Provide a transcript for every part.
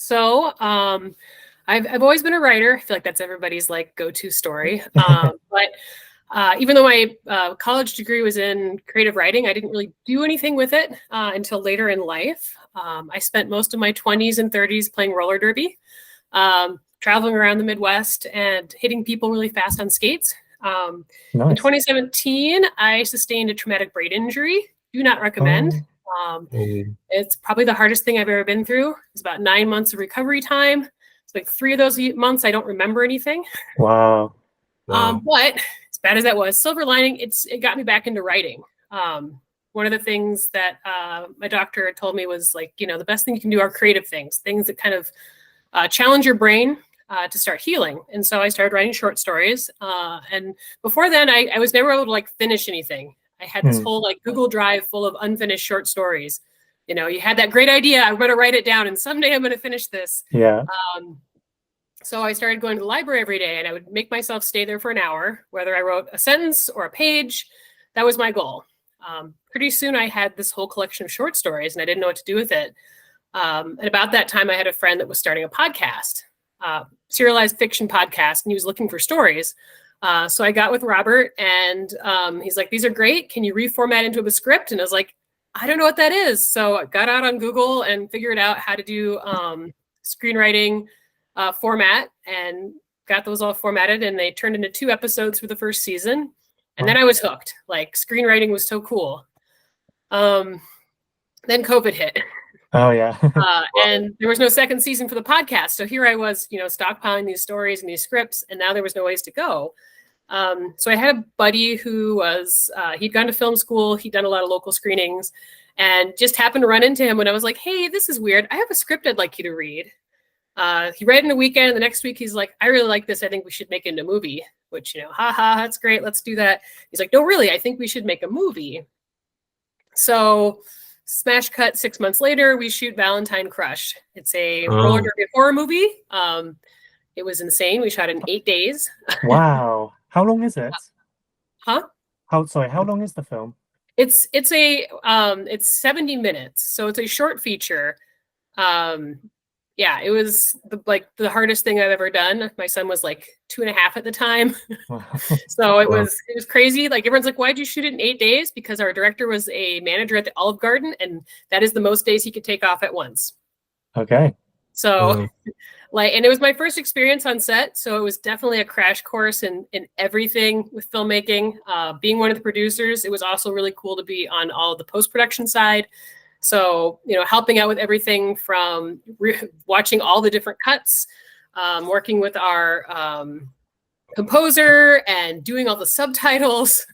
So, I've always been a writer. I feel like that's everybody's like go-to story. But even though my college degree was in creative writing, I didn't really do anything with it until later in life. I spent most of my 20s and 30s playing roller derby, traveling around the Midwest and hitting people really fast on skates. In Nice. 2017, I sustained a traumatic brain injury. Do not recommend. Oh, Um, Mm. it's probably the hardest thing I've ever been through. It's about 9 months of recovery time. It's like 3 of those months I don't remember anything. wow. Wow. But as bad as that was, silver lining, it got me back into writing. One of the things that my doctor told me was like, the best thing you can do are creative things that kind of challenge your brain to start healing. And so I started writing short stories. And before then, I was never able to like finish anything. I had this whole like Google Drive full of unfinished short stories. You had that great idea. I'm going to write it down and someday I'm going to finish this. Yeah. So I started going to the library every day and I would make myself stay there for an hour, whether I wrote a sentence or a page. That was my goal. Pretty soon I had this whole collection of short stories and I didn't know what to do with it. And about that time, I had a friend that was starting a podcast, serialized fiction podcast, and he was looking for stories. So I got with Robert and he's like, these are great. Can you reformat into a script? And I was like, I don't know what that is. So I got out on Google and figured out how to do screenwriting format and got those all formatted, and they turned into 2 episodes for the first season. And then I was hooked. Like, screenwriting was so cool. Then COVID hit. Oh, yeah. And there was no second season for the podcast. So here I was, stockpiling these stories and these scripts, and now there was no ways to go. So I had a buddy who was, he'd gone to film school. He'd done a lot of local screenings and just happened to run into him when I was like, hey, this is weird. I have a script I'd like you to read. He read it in a weekend. And the next week, he's like, I really like this. I think we should make it into a movie, which, that's great. Let's do that. He's like, no, really, I think we should make a movie. So smash cut 6 months later, we shoot Valentine Crush. It's a roller derby horror movie. It was insane. We shot it in 8 days. Wow. How long is it? Huh? How long is the film? It's 70 minutes. So it's a short feature. Yeah, it was the hardest thing I've ever done. My son was like 2.5 at the time. Wow. So it was crazy. Like, everyone's like, why'd you shoot it in 8 days? Because our director was a manager at the Olive Garden, and that is the most days he could take off at once. Okay. So and it was my first experience on set. So it was definitely a crash course in everything with filmmaking. Being one of the producers, it was also really cool to be on all of the post-production side. So, helping out with everything from watching all the different cuts, working with our composer and doing all the subtitles.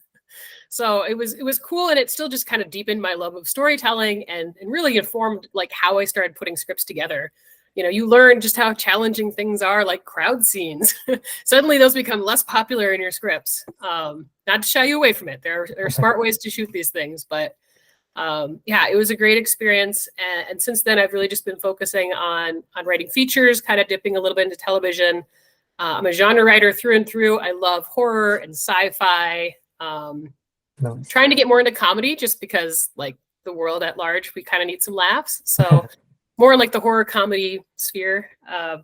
So it was cool. And it still just kind of deepened my love of storytelling and really informed like how I started putting scripts together. You learn just how challenging things are, like crowd scenes. Suddenly those become less popular in your scripts. Not to shy you away from it. There are smart ways to shoot these things, but it was a great experience. And since then, I've really just been focusing on writing features, kind of dipping a little bit into television. I'm a genre writer through and through. I love horror and sci-fi. Nice. Trying to get more into comedy just because, like, the world at large, we kind of need some laughs. So more in like the horror comedy sphere.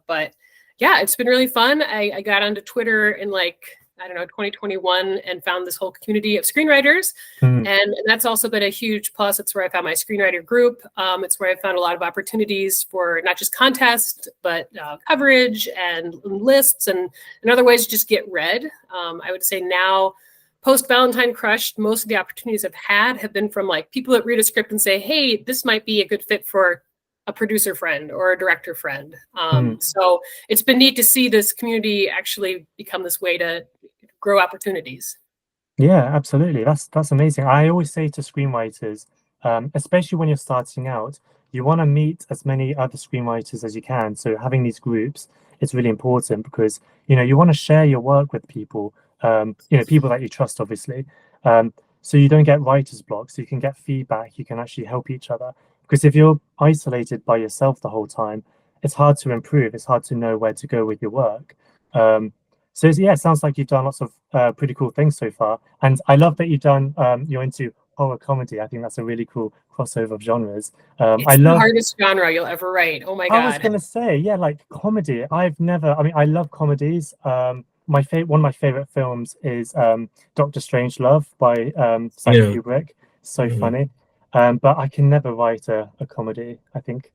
But yeah, it's been really fun. I got onto Twitter in 2021 and found this whole community of screenwriters. And that's also been a huge plus. It's where I found my screenwriter group. It's where I found a lot of opportunities for not just contests, but coverage and lists and other ways to just get read. I would say now, post Valentine Crush, most of the opportunities I've had have been from like people that read a script and say, hey, this might be a good fit for a producer friend or a director friend. So it's been neat to see this community actually become this way to grow opportunities. Yeah, absolutely. That's amazing. I always say to screenwriters, especially when you're starting out, you want to meet as many other screenwriters as you can. So having these groups is really important because, you want to share your work with people, people that you trust, obviously. So you don't get writer's block, so you can get feedback, you can actually help each other. Because if you're isolated by yourself the whole time, it's hard to improve. It's hard to know where to go with your work. So yeah, it sounds like you've done lots of pretty cool things so far. And I love that you've done, you're into horror comedy. I think that's a really cool crossover of genres. I It's the love. hardest genre you'll ever write. Oh my I was God. gonna say, yeah, like comedy. I've never. I mean, I love comedies. My favorite, one of my favorite films is Doctor Strangelove by Stanley Yeah. Kubrick. So Mhm. funny. But I can never write a comedy. I think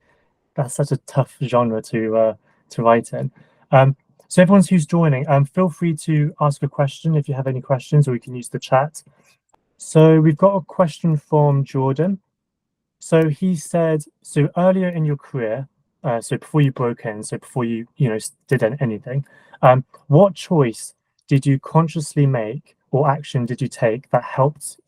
that's such a tough genre to write in. Um, so everyone who's joining, feel free to ask a question if you have any questions, or you can use the chat. So we've got a question from Jordan. So he said, so earlier in your career, so before you broke in, so before you did anything, what choice did you consciously make or action did you take that helped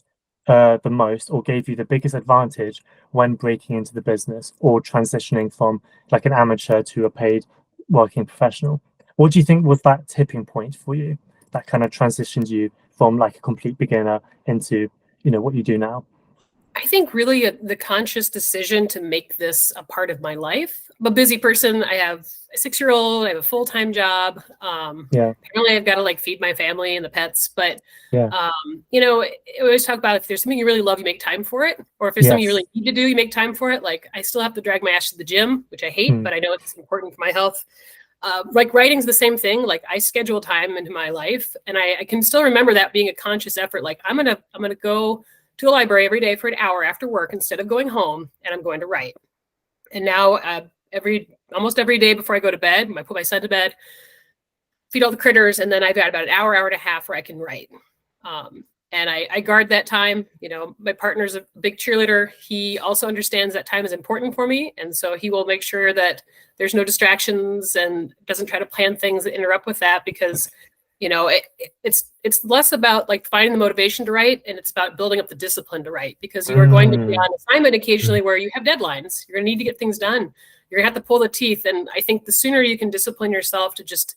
the most or gave you the biggest advantage when breaking into the business or transitioning from like an amateur to a paid working professional? What do you think was that tipping point for you that kind of transitioned you from like a complete beginner into what you do now? I think really the conscious decision to make this a part of my life. I'm a busy person. I have a 6-year-old. I have a full-time job. Yeah, Apparently, I've got to like feed my family and the pets. But yeah, I always talk about if there's something you really love, you make time for it. Or if there's something you yes. really need to do, you make time for it. Like I still have to drag my ass to the gym, which I hate, Mm, but I know it's important for my health. Like writing's the same thing. Like I schedule time into my life, and I can still remember that being a conscious effort. Like I'm gonna go to a library every day for an hour after work instead of going home, and I'm going to write. And now almost every day before I go to bed, I put my son to bed, feed all the critters, and then I've got about an hour and a half where I can write. And I guard that time. My partner's a big cheerleader. He also understands that time is important for me. And so he will make sure that there's no distractions and doesn't try to plan things that interrupt with that because, it's less about like finding the motivation to write and it's about building up the discipline to write because you are going to be mm, on assignment occasionally where you have deadlines. You're going to need to get things done. You're going to have to pull the teeth. And I think the sooner you can discipline yourself to just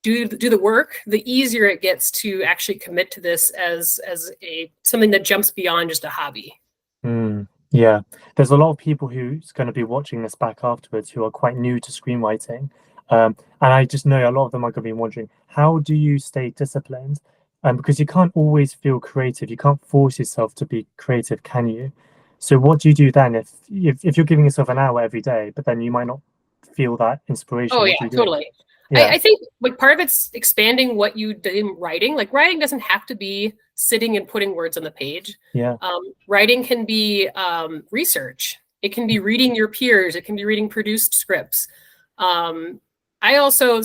do the work, the easier it gets to actually commit to this as a something that jumps beyond just a hobby. yeah. There's a lot of people who's going to be watching this back afterwards who are quite new to screenwriting. And I just know a lot of them are going to be wondering, how do you stay disciplined? Because you can't always feel creative. You can't force yourself to be creative, can you? So what do you do then if you're giving yourself an hour every day, but then you might not feel that inspiration? Oh What yeah, do you do? totally. Yeah, I think like part of it's expanding what you do in writing. Like writing doesn't have to be sitting and putting words on the page. yeah, Writing can be research. It can be reading your peers. It can be reading produced scripts. I also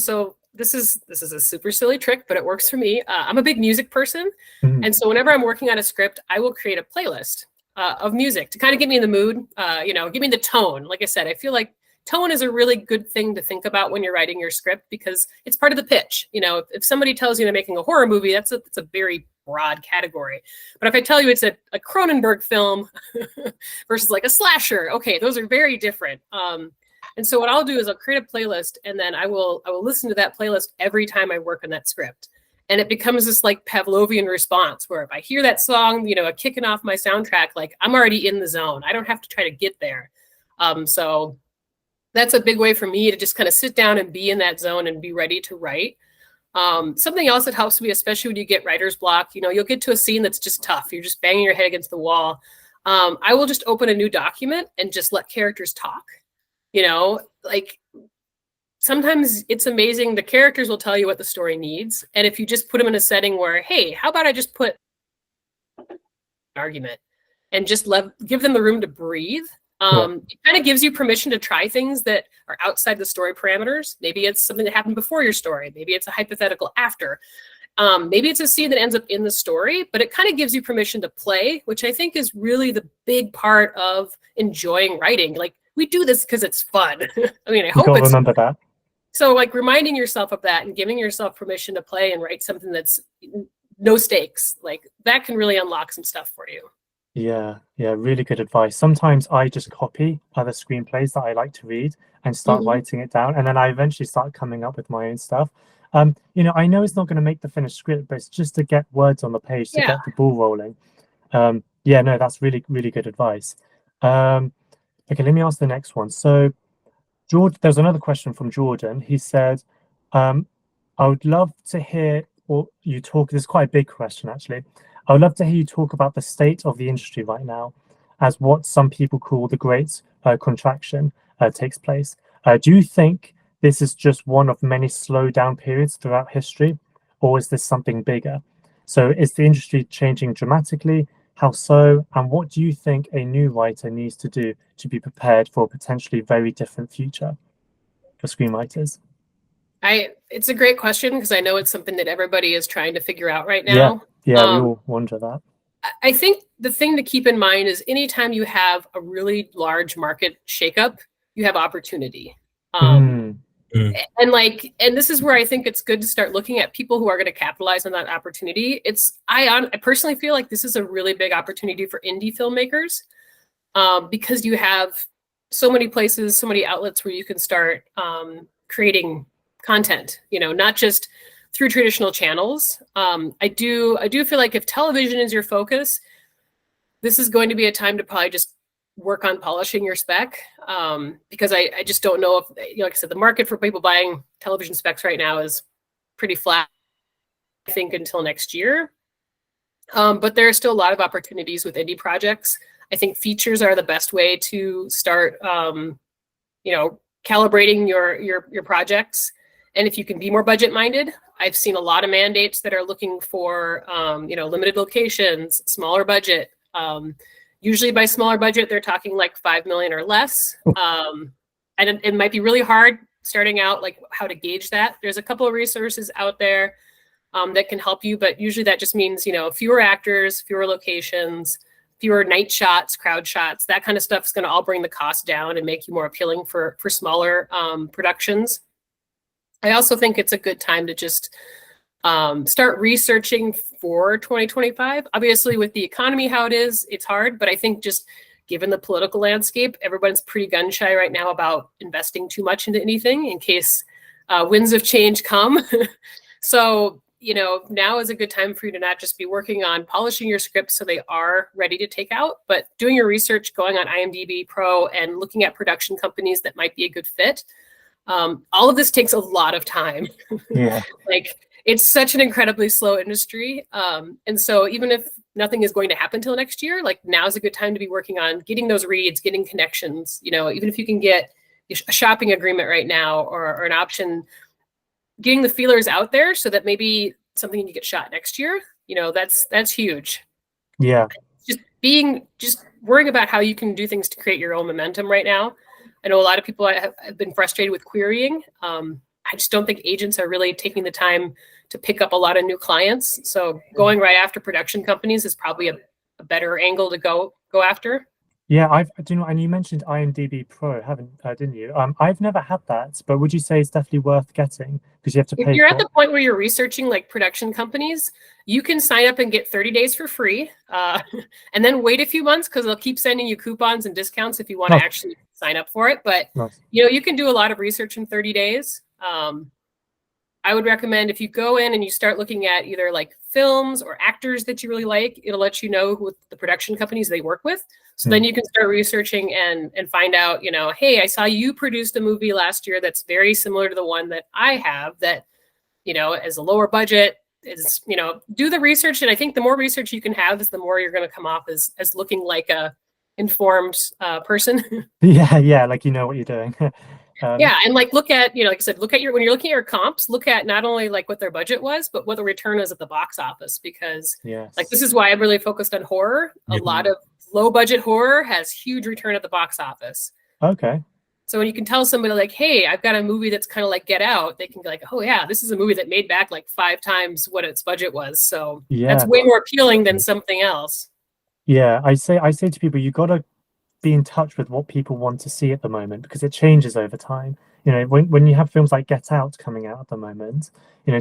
this is a super silly trick, but it works for me. I'm a big music person, mm, and so whenever I'm working on a script, I will create a playlist of music to kind of get me in the mood. Give me the tone. Like I said, I feel like tone is a really good thing to think about when you're writing your script because it's part of the pitch. If somebody tells you they're making a horror movie, that's a very broad category. But if I tell you it's a Cronenberg film versus like a slasher, okay, those are very different. And so what I'll do is I'll create a playlist and then I will listen to that playlist every time I work on that script. And it becomes this like Pavlovian response where if I hear that song, kicking off my soundtrack, like I'm already in the zone. I don't have to try to get there. So that's a big way for me to just kind of sit down and be in that zone and be ready to write. Something else that helps me, especially when you get writer's block, you'll get to a scene that's just tough. You're just banging your head against the wall. I will just open a new document and just let characters talk. Like sometimes it's amazing. The characters will tell you what the story needs. And if you just put them in a setting where, hey, how about I just put an argument and just give them the room to breathe. yeah. It kind of gives you permission to try things that are outside the story parameters. Maybe it's something that happened before your story. Maybe it's a hypothetical after. Maybe it's a scene that ends up in the story, but it kind of gives you permission to play, which I think is really the big part of enjoying writing. Like we do this because it's fun. I mean, I You hope got to it's remember that. so like reminding yourself of that and giving yourself permission to play and write something that's no stakes, like that can really unlock some stuff for you. Yeah, yeah, really good advice. Sometimes I just copy other screenplays that I like to read and start Mm-hmm. writing it down, and then I eventually start coming up with my own stuff. I know it's not going to make the finished script, but it's just to get words on the page, to Yeah. get the ball rolling. Yeah, no, that's really, really good advice. Okay, let me ask the next one. So, George, there's another question from Jordan. He said, I would love to hear or you talk. This is quite a big question, actually. I would love to hear you talk about the state of the industry right now, as what some people call the great contraction takes place. Do you think this is just one of many slowdown periods throughout history, or is this something bigger? So is the industry changing dramatically? How so? And what do you think a new writer needs to do to be prepared for a potentially very different future for screenwriters? It's a great question because I know it's something that everybody is trying to figure out right Yeah, now. yeah, we all wonder that. I think the thing to keep in mind is anytime you have a really large market shakeup, you have opportunity. And this is where I think it's good to start looking at people who are going to capitalize on that opportunity. I personally feel like this is a really big opportunity for indie filmmakers because you have so many places, so many outlets where you can start creating content, not just through traditional channels. I do feel like if television is your focus, this is going to be a time to probably just work on polishing your spec, because I just don't know if, like I said, the market for people buying television specs right now is pretty flat, I think, until next year. But there are still a lot of opportunities with indie projects. I think features are the best way to start, calibrating your projects. And if you can be more budget minded, I've seen a lot of mandates that are looking for, limited locations, smaller budget. Usually by smaller budget, they're talking like 5 million or less. And it might be really hard starting out, like how to gauge that. There's a couple of resources out there that can help you, but usually that just means, fewer actors, fewer locations, fewer night shots, crowd shots, that kind of stuff is going to all bring the cost down and make you more appealing for smaller productions. I also think it's a good time to just start researching for 2025. Obviously, with the economy how it is, it's hard, but I think just given the political landscape, everyone's pretty gun shy right now about investing too much into anything in case winds of change come. So, now is a good time for you to not just be working on polishing your scripts so they are ready to take out, but doing your research, going on IMDB Pro and looking at production companies that might be a good fit. All of this takes a lot of time. Yeah. It's such an incredibly slow industry. And so even if nothing is going to happen till next year, now is a good time to be working on getting those reads, getting connections, even if you can get a shopping agreement right now or an option, getting the feelers out there so that maybe something can get shot next year, that's huge. Yeah. Just worrying about how you can do things to create your own momentum right now. I know a lot of people have been frustrated with querying. I just don't think agents are really taking the time to pick up a lot of new clients. So going right after production companies is probably a better angle to go after. Yeah, and you mentioned IMDB Pro, didn't you? I've never had that, but would you say it's definitely worth getting because you have to pay? If you're at the point where you're researching like production companies, you can sign up and get 30 days for free, and then wait a few months because they'll keep sending you coupons and discounts if you want to actually sign up for it. But nice. You can do a lot of research in 30 days. I would recommend if you go in and you start looking at either like films or actors that you really like, it'll let you know who the production companies they work with. So then you can start researching and find out, hey, I saw you produced a movie last year that's very similar to the one that I have that, as a lower budget is, do the research. And I think the more research you can have is the more you're going to come off as looking like a informed person. Yeah, like what you're doing. Yeah, and look at, like I said, when you're looking at your comps, look at not only like what their budget was, but what the return was at the box office, because this is why I'm really focused on horror. A lot of low budget horror has huge return at the box office. Okay. So when you can tell somebody like, hey, I've got a movie that's kind of like Get Out, they can be like, oh yeah, this is a movie that made back like 5 times what its budget was. So that's way more appealing than something else. Yeah, I say to people, you got to be in touch with what people want to see at the moment because it changes over time. When you have films like Get Out coming out at the moment,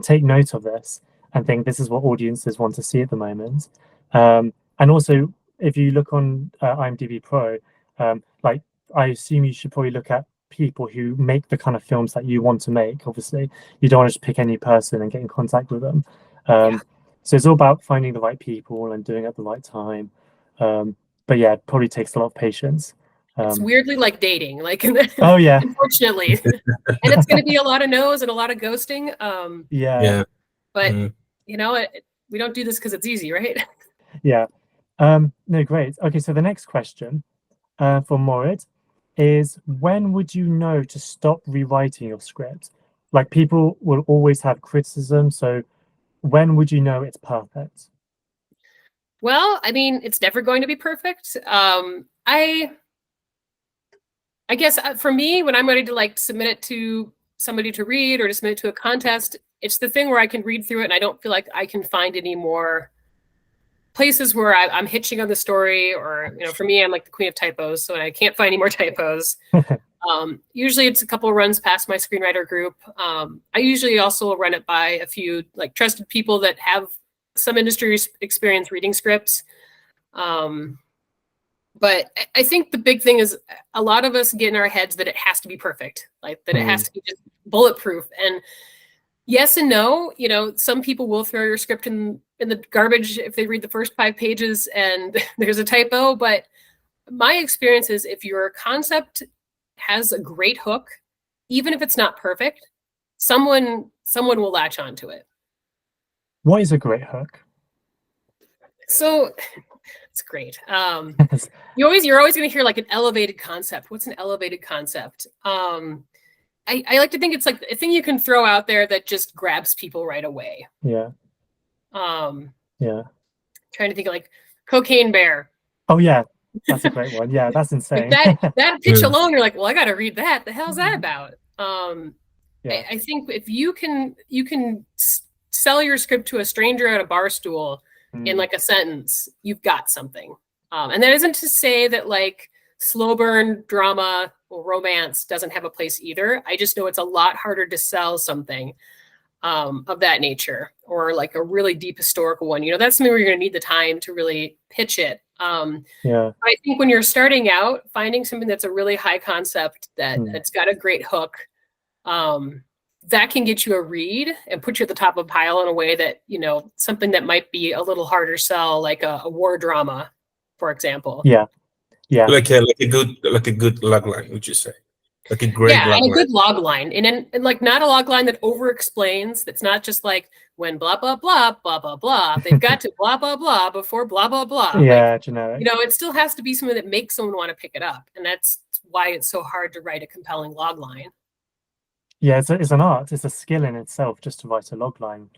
take note of this and think this is what audiences want to see at the moment. And also, if you look on IMDb Pro, I assume you should probably look at people who make the kind of films that you want to make. Obviously, you don't want to just pick any person and get in contact with them. So it's all about finding the right people and doing it at the right time. But yeah, it probably takes a lot of patience. It's weirdly like dating, oh yeah, unfortunately, and it's going to be a lot of no's and a lot of ghosting. Yeah. But we don't do this because it's easy, right? Yeah. No, great. Okay, so the next question for Morid is, when would you know to stop rewriting your script? Like, people will always have criticism, so when would you know it's perfect? Well, I mean, it's never going to be perfect. I guess for me, when I'm ready to like submit it to somebody to read or to submit it to a contest, it's the thing where I can read through it and I don't feel like I can find any more places where I'm hitching on the story, or for me, I'm like the queen of typos, so I can't find any more typos. Usually it's a couple of runs past my screenwriter group. I usually also run it by a few like trusted people that have some industry experience reading scripts. But I think the big thing is a lot of us get in our heads that it has to be perfect, like that it has to be just bulletproof. And yes and no. Some people will throw your script in the garbage if they read the first 5 pages and there's a typo. But my experience is if your concept has a great hook, even if it's not perfect, someone will latch onto it. What is a great hook? So it's great. You're always going to hear like an elevated concept. What's an elevated concept? I like to think it's like a thing you can throw out there that just grabs people right away. Yeah. Yeah. Trying to think of like Cocaine Bear. Oh yeah, that's a great one. Yeah, that's insane. Like that pitch alone, you're like, well, I got to read that. The hell's that about? Yeah. I think if you can sell your script to a stranger at a bar stool in like a sentence, you've got something. And that isn't to say that like slow burn drama or romance doesn't have a place either. I just know it's a lot harder to sell something of that nature, or like a really deep historical one. That's something where you're going to need the time to really pitch it. Yeah. I think when you're starting out, finding something that's a really high concept that's got a great hook, that can get you a read and put you at the top of the pile in a way that, something that might be a little harder sell, like a war drama, for example. Yeah. Yeah. Like a good log line, would you say? Like a great log line. And a good log line. And like not a log line that over explains. That's not just like when blah, blah, blah, blah, blah, blah. They've got to blah, blah, blah before blah, blah, blah. Yeah, like, generic. It still has to be something that makes someone want to pick it up. And that's why it's so hard to write a compelling log line. Yeah, it's an art. It's a skill in itself just to write a log line.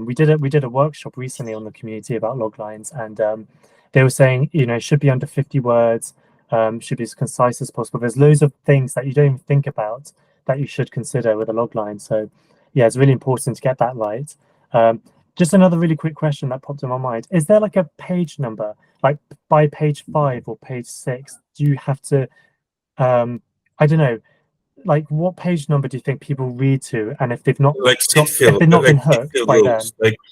We did a workshop recently on the community about log lines, and they were saying, it should be under 50 words, should be as concise as possible. There's loads of things that you don't even think about that you should consider with a log line. So yeah, it's really important to get that right. Just another really quick question that popped in my mind. Is there like a page number, like by page 5 or page 6, do you have to, I don't know, like what page number do you think people read to, and if they've not been hooked by then,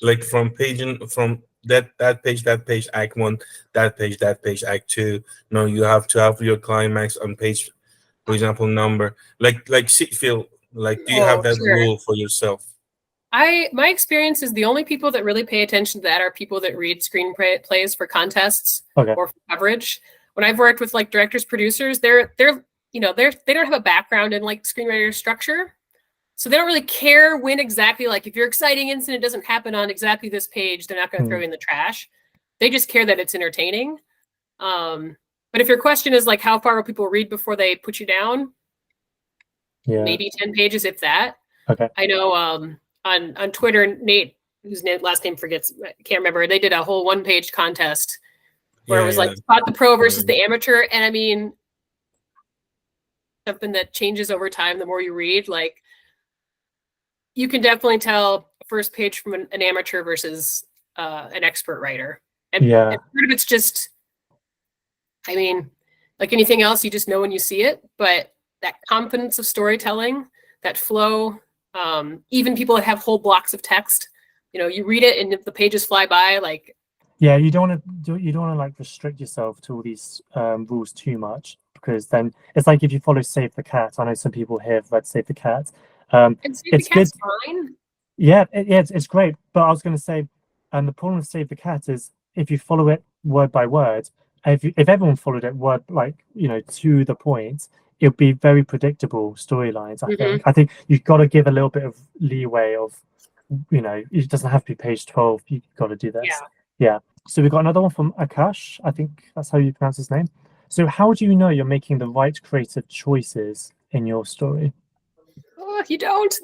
like from that page act 1, that page act 2, you have to have your climax on page, for example, number, like Sitfield, like do you have that rule for yourself? My experience is the only people that really pay attention to that are people that read screenplays for contests or for coverage. When I've worked with like directors, producers, they don't have a background in like screenwriter structure. So they don't really care when exactly, like if your exciting incident doesn't happen on exactly this page, they're not going to throw you in the trash. They just care that it's entertaining. But if your question is like, how far will people read before they put you down? Maybe 10 pages, if that. Okay. I know on Twitter, Nate, whose last name I can't remember, they did a whole 1-page contest where it was like spot the pro versus the amateur. And I mean, something that changes over time the more you read, like you can definitely tell first page from an amateur versus an expert writer. And part of it's just, I mean, like anything else, you just know when you see it, but that confidence of storytelling, that flow, even people that have whole blocks of text, you read it and if the pages fly by, like. Yeah, you don't want to like restrict yourself to all these rules too much, because then it's like if you follow Save the Cat. I know some people here have read Save the Cat. And Save the Cat's fine. Yeah, it's great. But I was going to say, the problem with Save the Cat is if you follow it word by word, if everyone followed it word to the point, it would be very predictable storylines. I think you've got to give a little bit of leeway of, it doesn't have to be page 12. You've got to do this. Yeah. So we've got another one from Akash. I think that's how you pronounce his name. So how do you know you're making the right creative choices in your story? Oh, you don't.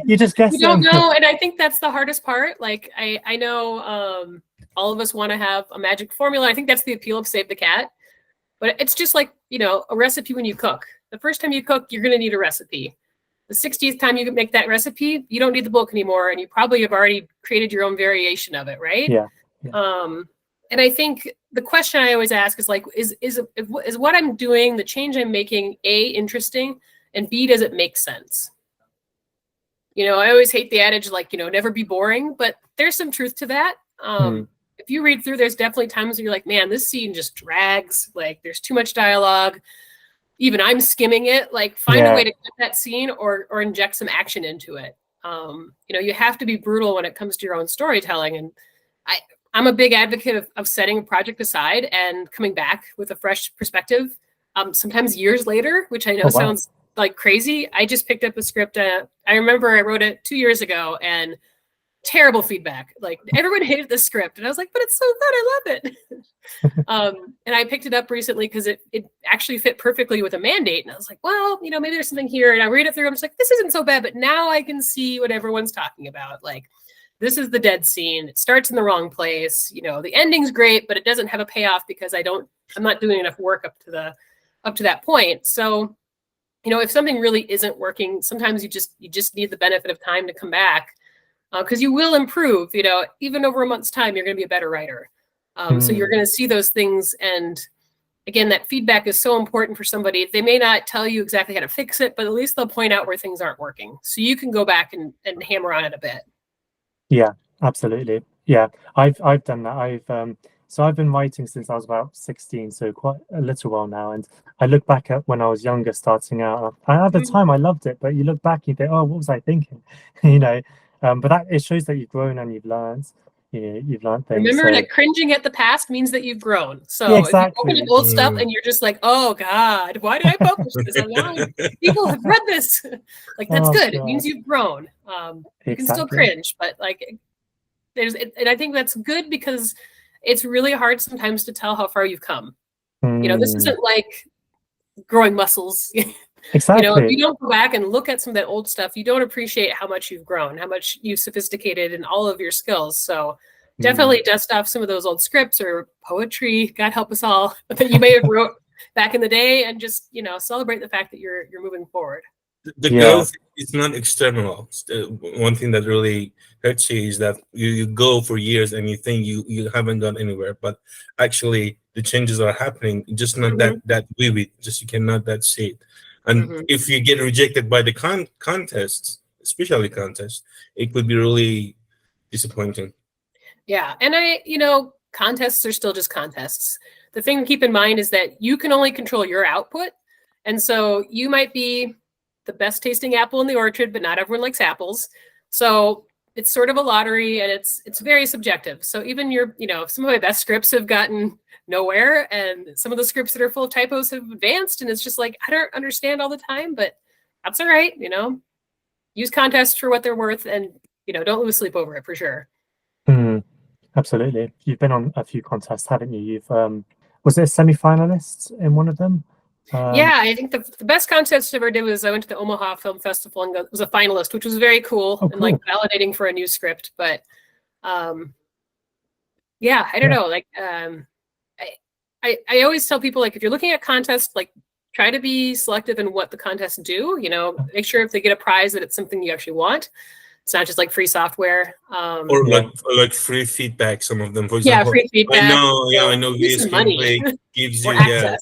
You just guess You don't them. know, and I think that's the hardest part. Like I know all of us want to have a magic formula. I think that's the appeal of Save the Cat. But it's just like, a recipe when you cook. The first time you cook, you're going to need a recipe. The 60th time you make that recipe, you don't need the book anymore, and you probably have already created your own variation of it, right? Yeah. And I think the question I always ask is like, is what I'm doing, the change I'm making, A, interesting, and B, does it make sense? I always hate the adage like, never be boring, but there's some truth to that. If you read through, there's definitely times where you're like, man, this scene just drags. Like, there's too much dialogue. Even I'm skimming it. Like, find a way to cut that scene or inject some action into it. You have to be brutal when it comes to your own storytelling. And I'm a big advocate of setting a project aside and coming back with a fresh perspective. Sometimes years later, which I know sounds like crazy. I just picked up a script. I remember I wrote it 2 years ago, and terrible feedback. Like, everyone hated the script, and I was like, but it's so good, I love it. And I picked it up recently because it actually fit perfectly with a mandate, and I was like, well, maybe there's something here. And I read it through, I'm just like, this isn't so bad, but now I can see what everyone's talking about. Like, this is the dead scene. It starts in the wrong place. The ending's great, but it doesn't have a payoff because I'm not doing enough work up to that point. So, if something really isn't working, sometimes you just need the benefit of time to come back. Because you will improve, even over a month's time, you're going to be a better writer. So you're going to see those things. And again, that feedback is so important for somebody. They may not tell you exactly how to fix it, but at least they'll point out where things aren't working. So you can go back and hammer on it a bit. Yeah, absolutely. Yeah, I've done that. So I've been writing since I was about 16, so quite a little while now. And I look back at when I was younger, starting out. At the time, I loved it, but you look back, you think, oh, what was I thinking? But it shows that you've grown and you've learned. You've learned things. Remember that cringing at the past means that you've grown. So yeah, exactly. If you open old stuff and you're just like, oh God, why did I publish this? People have read this. Like, that's good. God. It means you've grown. You can still cringe, but like and I think that's good because it's really hard sometimes to tell how far you've come. This isn't like growing muscles. Exactly. If you don't go back and look at some of that old stuff, you don't appreciate how much you've grown, how much you've sophisticated in all of your skills. So definitely dust off some of those old scripts or poetry, God help us all, that you may have wrote back in the day, and just, celebrate the fact that you're moving forward. The growth is not external. One thing that really hurts you is that you go for years and you think you haven't gone anywhere, but actually the changes are happening, just not that vivid, just you cannot that see it. And if you get rejected by the contests, especially contests, it could be really disappointing. Yeah. And contests are still just contests. The thing to keep in mind is that you can only control your output. And so you might be the best tasting apple in the orchard, but not everyone likes apples. So it's sort of a lottery, and it's very subjective. So even some of my best scripts have gotten nowhere, and some of the scripts that are full of typos have advanced, and it's just like, I don't understand all the time, but that's all right. Use contests for what they're worth, and don't lose sleep over it, for sure. Absolutely. You've been on a few contests, haven't you? You've was it a semi-finalist in one of them? Yeah, I think the best contest I ever did was I went to the Omaha Film Festival and was a finalist, which was very cool and like validating for a new script. But yeah, I don't know. Like I always tell people, like, if you're looking at contests, like, try to be selective in what the contests do. Make sure if they get a prize that it's something you actually want. It's not just like free software. Or like free feedback. Some of them, for example, free feedback. I know. Screenplay gives you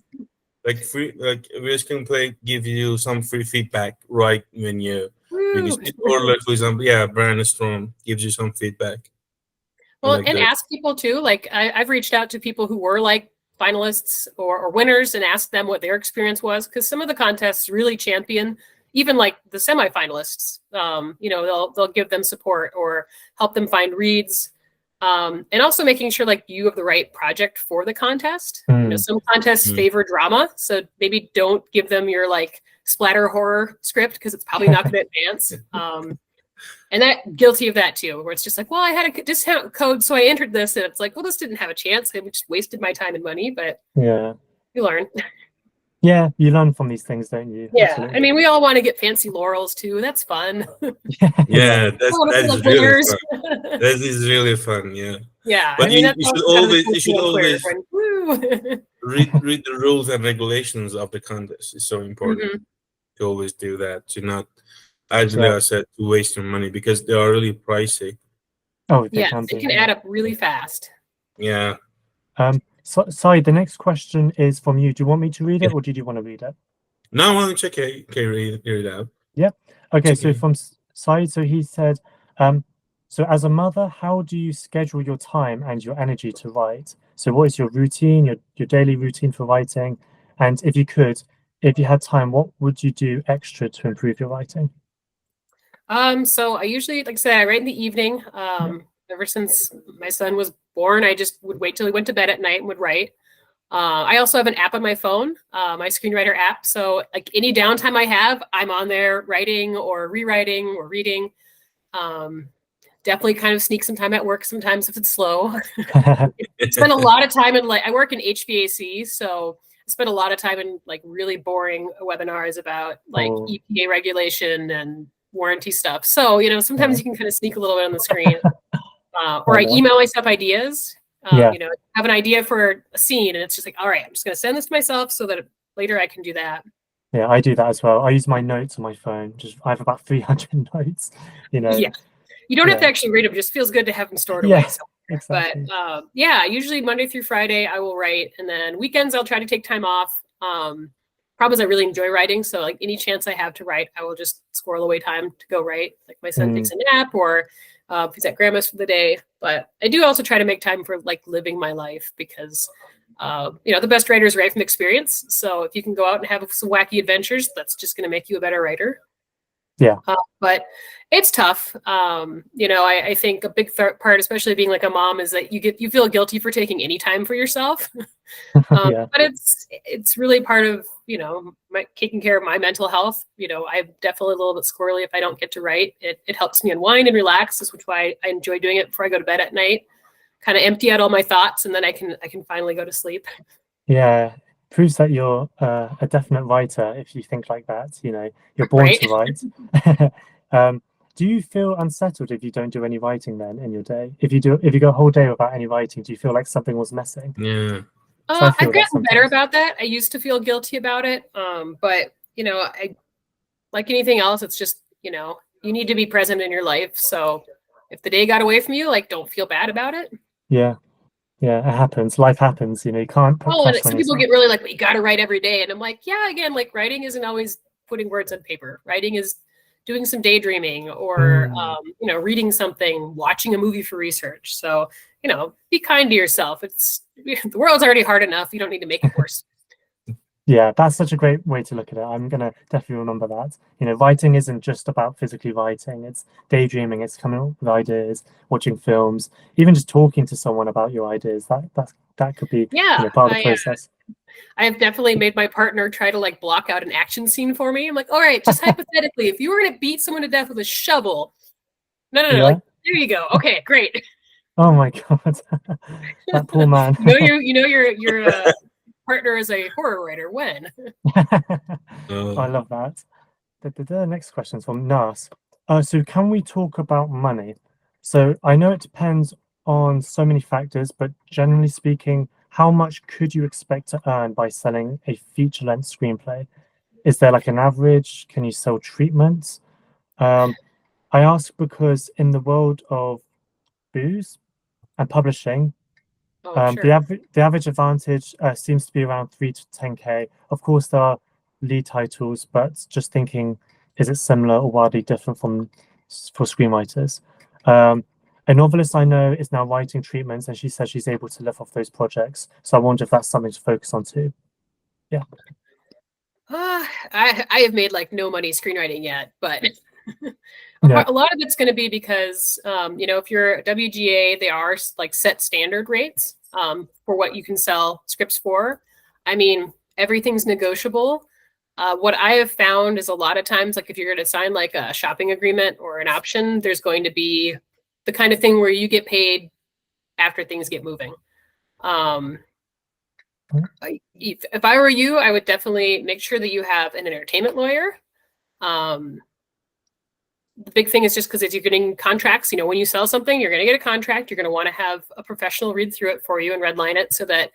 like Screenplay give you some free feedback right when you or like, for example, Brainstorm gives you some feedback. Well, and ask people too. Like I've reached out to people who were like finalists or winners and asked them what their experience was, because some of the contests really champion even like the semifinalists. They'll give them support or help them find reads. And also making sure like you have the right project for the contest. Some contests favor drama, so maybe don't give them your like splatter horror script because it's probably not going to advance. And that guilty of that too, where it's just like, well, I had a discount code, so I entered this, and it's like, well, this didn't have a chance. I just wasted my time and money, but Yeah. you learn. Yeah, you learn from these things, don't you? Yeah, Absolutely. I mean, we all want to get fancy laurels too. That's fun. Yeah, that is really winners. fun. That is really fun. Yeah. Yeah, But I mean, you should always woo. read the rules and regulations of the contest. It's so important to always do that. To not, as Leah said, to waste your money because they are really pricey. Oh, yeah, it can add up really fast. Yeah. So, sorry, the next question is from you. Do you want me to read it, or did you want to read it? No, it's okay. Okay, read it out. Yeah. Okay. It's okay. So from Said, so he said, so as a mother, how do you schedule your time and your energy to write? So what is your routine, your daily routine for writing? And if you had time, what would you do extra to improve your writing? So I usually, like I said, I write in the evening. Ever since my son was born, I just would wait till he went to bed at night and would write. I also have an app on my phone, my screenwriter app. So like any downtime I have, I'm on there writing or rewriting or reading. Definitely kind of sneak some time at work sometimes if it's slow. Spend a lot of time in I work in HVAC, so I spend a lot of time in like really boring webinars about like EPA regulation and warranty stuff. So, sometimes you can kind of sneak a little bit on the screen. Or I email myself ideas. Have an idea for a scene, and it's just like, all right, I'm just going to send this to myself so that later I can do that. Yeah, I do that as well. I use my notes on my phone. I have about 300 notes. Yeah, you don't have to actually read them. It just feels good to have them stored away. Exactly. But usually Monday through Friday I will write, and then weekends I'll try to take time off. Problem is I really enjoy writing, so like any chance I have to write, I will just squirrel away time to go write. Like my son takes a nap, or if he's at grandma's for the day. But I do also try to make time for like living my life because, the best writers write from experience. So if you can go out and have some wacky adventures, that's just going to make you a better writer. Yeah. But it's tough. I think a big part, especially being like a mom, is that you feel guilty for taking any time for yourself. But it's really part of, taking care of my mental health. I'm definitely a little bit squirrely if I don't get to write. It helps me unwind and relax, which is why I enjoy doing it before I go to bed at night. Kind of empty out all my thoughts, and then I can finally go to sleep. Yeah, proves that you're a definite writer if you think like that. You're born to write. Do you feel unsettled if you don't do any writing then in your day? If you go a whole day without any writing, do you feel like something was missing? Yeah. I've gotten better about that. I used to feel guilty about it. But I like anything else, it's just, you need to be present in your life. So if the day got away from you, like, don't feel bad about it. Yeah. Yeah, it happens. Life happens, you can't put pressure on some people get really like, you got to write every day. And I'm like, yeah, again, like writing isn't always putting words on paper. Writing is doing some daydreaming or, reading something, watching a movie for research. So, be kind to yourself. The world's already hard enough. You don't need to make it worse. Yeah, that's such a great way to look at it. I'm going to definitely remember that. Writing isn't just about physically writing. It's daydreaming. It's coming up with ideas, watching films, even just talking to someone about your ideas. That could be part of the process. I have definitely made my partner try to like block out an action scene for me. I'm like, all right, just hypothetically, if you were going to beat someone to death with a shovel, no, like, there you go. Okay, great. Oh my God, that poor man. Your partner is a horror writer. When? I love that. The next question is from Nas. So can we talk about money? So I know it depends on so many factors, but generally speaking, how much could you expect to earn by selling a feature-length screenplay? Is there like an average? Can you sell treatments? I ask because in the world of booze and publishing, the average advantage seems to be around 3 to 10K. Of course, there are lead titles, but just thinking, is it similar or wildly different for screenwriters? A novelist I know is now writing treatments, and she says she's able to live off those projects. So I wonder if that's something to focus on too. Yeah. I have made like no money screenwriting yet, but a lot of it's going to be because, if you're a WGA, they are like set standard rates for what you can sell scripts for. I mean, everything's negotiable. What I have found is a lot of times, like if you're going to sign like a shopping agreement or an option, there's going to be the kind of thing where you get paid after things get moving. If I were you, I would definitely make sure that you have an entertainment lawyer. The big thing is just because as you're getting contracts, when you sell something, you're going to get a contract. You're going to want to have a professional read through it for you and redline it so that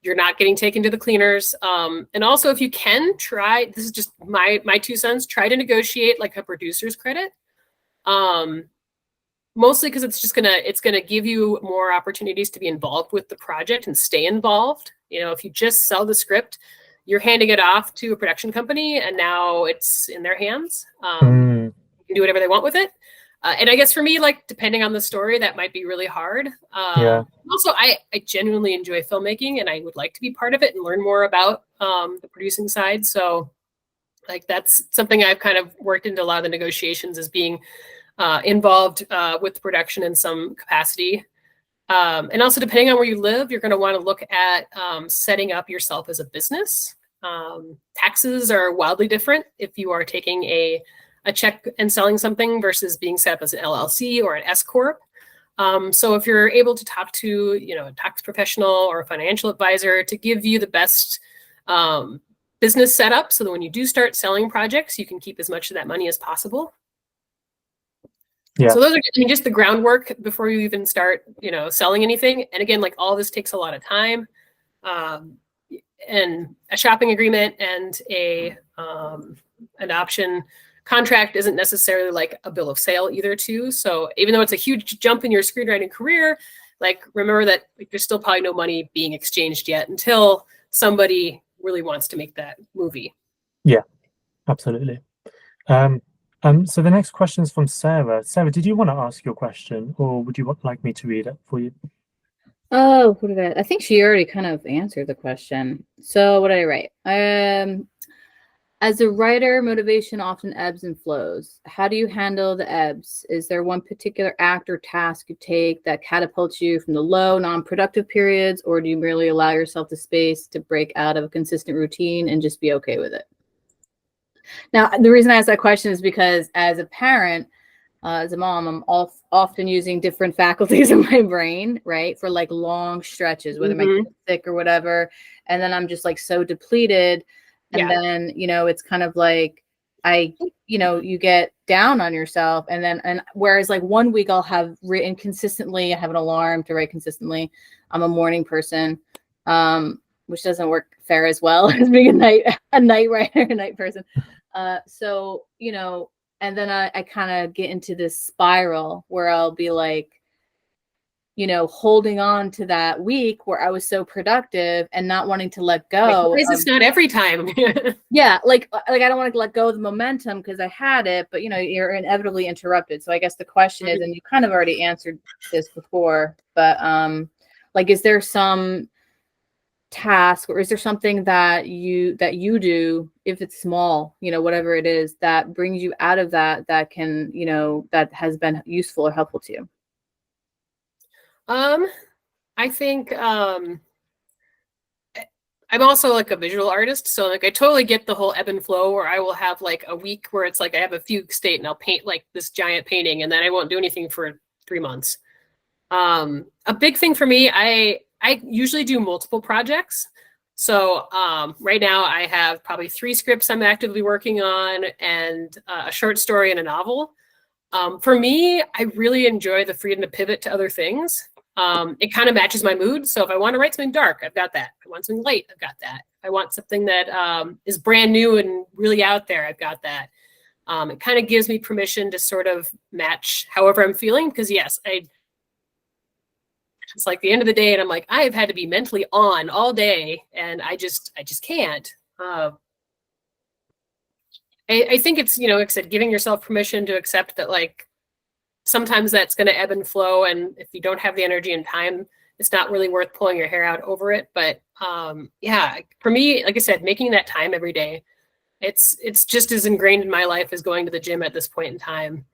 you're not getting taken to the cleaners. And also, if you can try, this is just my 2 cents, try to negotiate like a producer's credit. Mostly because it's gonna give you more opportunities to be involved with the project and stay involved. If you just sell the script, you're handing it off to a production company and now it's in their hands. You can do whatever they want with it. And I guess for me, like depending on the story, that might be really hard. Also, I genuinely enjoy filmmaking and I would like to be part of it and learn more about the producing side. So like that's something I've kind of worked into a lot of the negotiations, is being involved with production in some capacity. And also depending on where you live, you're going to want to look at setting up yourself as a business. Taxes are wildly different if you are taking a check and selling something versus being set up as an LLC or an S Corp. So if you're able to talk to, a tax professional or a financial advisor to give you the best business setup so that when you do start selling projects, you can keep as much of that money as possible. Yeah. So those are just the groundwork before you even start, selling anything. And again, like all this takes a lot of time. And a shopping agreement and an option contract isn't necessarily like a bill of sale either too. So even though it's a huge jump in your screenwriting career, like remember that there's still probably no money being exchanged yet until somebody really wants to make that movie. Yeah, absolutely. So the next question is from Sarah. Sarah, did you want to ask your question, or would you like me to read it for you? Oh, what did I think she already kind of answered the question. So what did I write? As a writer, motivation often ebbs and flows. How do you handle the ebbs? Is there one particular act or task you take that catapults you from the low, non-productive periods, or do you merely allow yourself the space to break out of a consistent routine and just be okay with it? Now, the reason I ask that question is because as a parent, as a mom, I'm often using different faculties in my brain, right, for like long stretches, whether my kid's sick or whatever. And then I'm just like so depleted. And then, it's kind of like you get down on yourself. And whereas like one week I'll have written consistently, I have an alarm to write consistently. I'm a morning person, which doesn't work fair as well as being a night writer, a night person. So, and then I kind of get into this spiral where I'll be like, holding on to that week where I was so productive and not wanting to let go. Like, it's not every time. Yeah. Like I don't want to let go of the momentum because I had it, but you're inevitably interrupted. So I guess the question is, and you kind of already answered this before, but like, is there some task or is there something that you do, if it's small, whatever it is, that brings you out of that can, that has been useful or helpful to you? I think I'm also like a visual artist, so like I totally get the whole ebb and flow where I will have like a week where it's like I have a fugue state and I'll paint like this giant painting and then I won't do anything for 3 months. A big thing for me, I usually do multiple projects. So right now I have probably 3 scripts I'm actively working on and a short story and a novel. For me, I really enjoy the freedom to pivot to other things. It kind of matches my mood. So if I want to write something dark, I've got that. If I want something light, I've got that. If I want something that is brand new and really out there, I've got that. It kind of gives me permission to sort of match however I'm feeling. Because yes, it's like the end of the day and I'm like, I have had to be mentally on all day and I just can't. I think it's, like I said, giving yourself permission to accept that like sometimes that's going to ebb and flow. And if you don't have the energy and time, it's not really worth pulling your hair out over it. But yeah, for me, like I said, making that time every day, it's just as ingrained in my life as going to the gym at this point in time.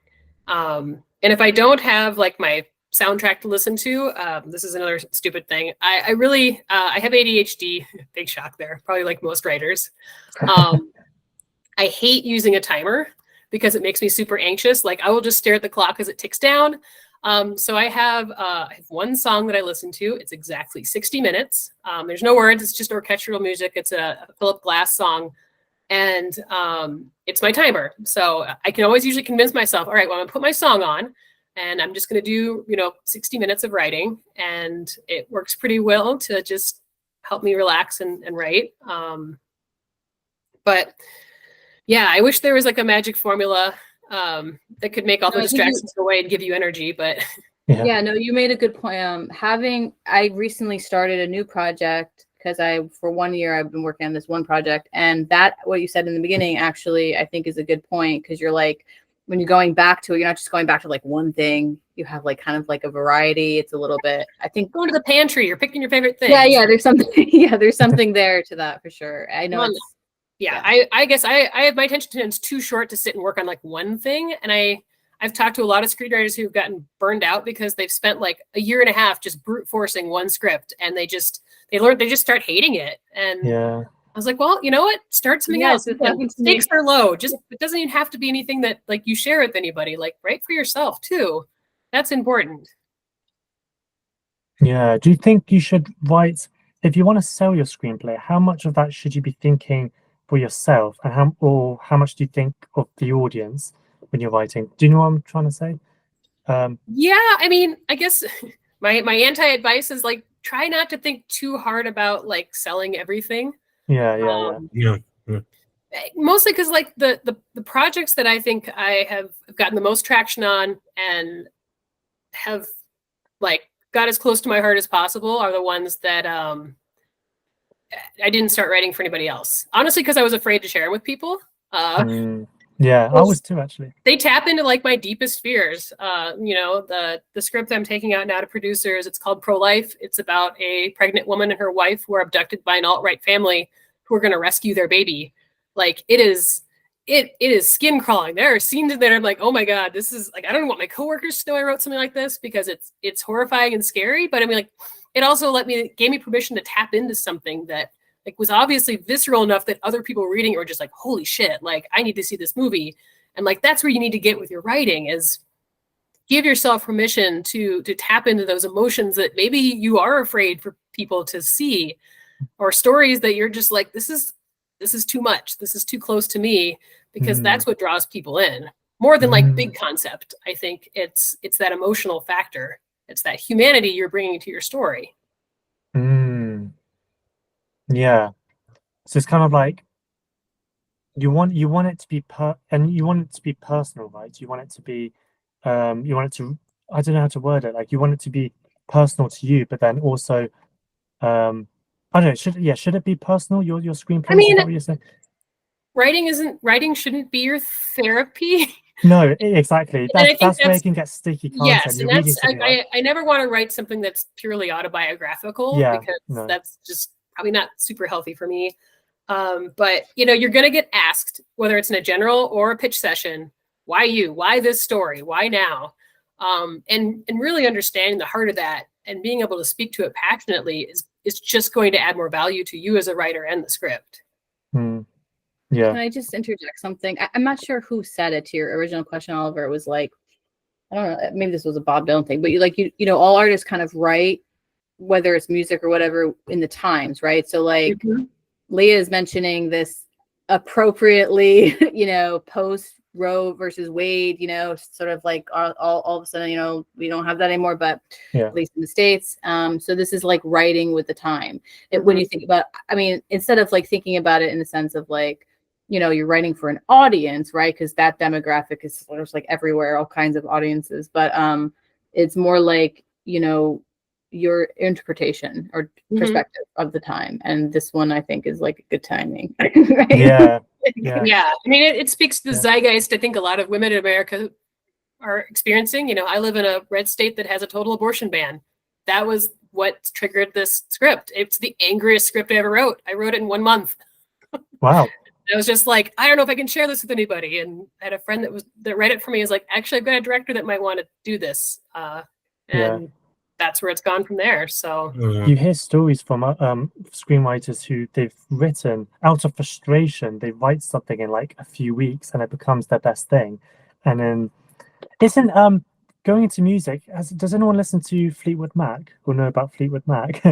And if I don't have like my soundtrack to listen to, this is another stupid thing. I really, I have ADHD, big shock there, probably like most writers. I hate using a timer because it makes me super anxious. Like I will just stare at the clock as it ticks down. So I have one song that I listen to. It's exactly 60 minutes. There's no words. It's just orchestral music. It's a Philip Glass song. And it's my timer. So I can always usually convince myself, all right, well, I'm gonna put my song on and I'm just gonna do, 60 minutes of writing. And it works pretty well to just help me relax and write. But yeah, I wish there was like a magic formula that could make all the distractions go away and give you energy. But yeah, no, you made a good point. I recently started a new project because for 1 year, I've been working on this one project. And that, what you said in the beginning, actually, I think is a good point. Because you're like, when you're going back to it, you're not just going back to like one thing. You have like kind of like a variety. It's a little bit, I think. Going to the pantry, you're picking your favorite thing. Yeah, there's something. Yeah, there's something there to that for sure. I know. I guess I have my attention span's too short to sit and work on like one thing. And I've talked to a lot of screenwriters who've gotten burned out because they've spent like a year and a half just brute forcing one script, and they just start hating it. And I was like, well, you know what? Start something else. Stakes are low. Just it doesn't even have to be anything that like you share with anybody. Like write for yourself too. That's important. Yeah. Do you think you should write, if you want to sell your screenplay, how much of that should you be thinking for yourself, and how much do you think of the audience when you're writing? Do you know what I'm trying to say? Yeah, I mean, I guess my anti-advice is like try not to think too hard about like selling everything. Yeah. Mostly because like the projects that I think I have gotten the most traction on and have like got as close to my heart as possible are the ones that I didn't start writing for anybody else. Honestly, because I was afraid to share it with people. Yeah, I was too, actually. They tap into like my deepest fears. The script I'm taking out now to producers, it's called Pro-Life. It's about a pregnant woman and her wife who are abducted by an alt-right family who are going to rescue their baby. Like it is skin crawling. There are scenes in there I'm like, oh my God, this is like, I don't want my coworkers to know I wrote something like this because it's horrifying and scary. But I mean, like, it also gave me permission to tap into something that like was obviously visceral enough that other people reading it were just like, holy shit, like I need to see this movie. And like, that's where you need to get with your writing, is give yourself permission to tap into those emotions that maybe you are afraid for people to see, or stories that you're just like, this is too much. This is too close to me, because that's what draws people in more than like big concept. I think it's that emotional factor. It's that humanity you're bringing to your story. Yeah. So it's kind of like you want it to be personal, right? You want it to be you want it to, I don't know how to word it. Like you want it to be personal to you, but then also I don't know, should it be personal, your screenplay? I mean, is that what you're saying? Writing shouldn't be your therapy. No, exactly. That's where it can get sticky, can't yes, it? and I never want to write something that's purely autobiographical, because that's just probably not super healthy for me. But you're going to get asked, whether it's in a general or a pitch session, why you? Why this story? Why now? And really understanding the heart of that and being able to speak to it passionately is just going to add more value to you as a writer and the script. Yeah. Can I just interject something? I'm not sure who said it to your original question, Oliver. It was like, I don't know, maybe this was a Bob Dylan thing, but all artists kind of write, whether it's music or whatever, in the times, right? So like Leah is mentioning this appropriately, post Roe versus Wade, sort of like all of a sudden, we don't have that anymore, but at least in the States. So this is like writing with the time. When you think about, I mean, instead of like thinking about it in the sense of like, you're writing for an audience, right? Because that demographic is sort of like everywhere, all kinds of audiences. But it's more like, your interpretation or perspective of the time. And this one, I think, is like good timing. Right? Yeah. I mean, it speaks to the zeitgeist I think a lot of women in America are experiencing. I live in a red state that has a total abortion ban. That was what triggered this script. It's the angriest script I ever wrote. I wrote it in 1 month. Wow. I was just like, I don't know if I can share this with anybody. And I had a friend that read it for me. Is like, actually, I've got a director that might want to do this. And that's where it's gone from there. So you hear stories from screenwriters who they've written out of frustration. They write something in like a few weeks and it becomes their best thing. And then isn't going into music, does anyone listen to Fleetwood Mac or know about Fleetwood Mac?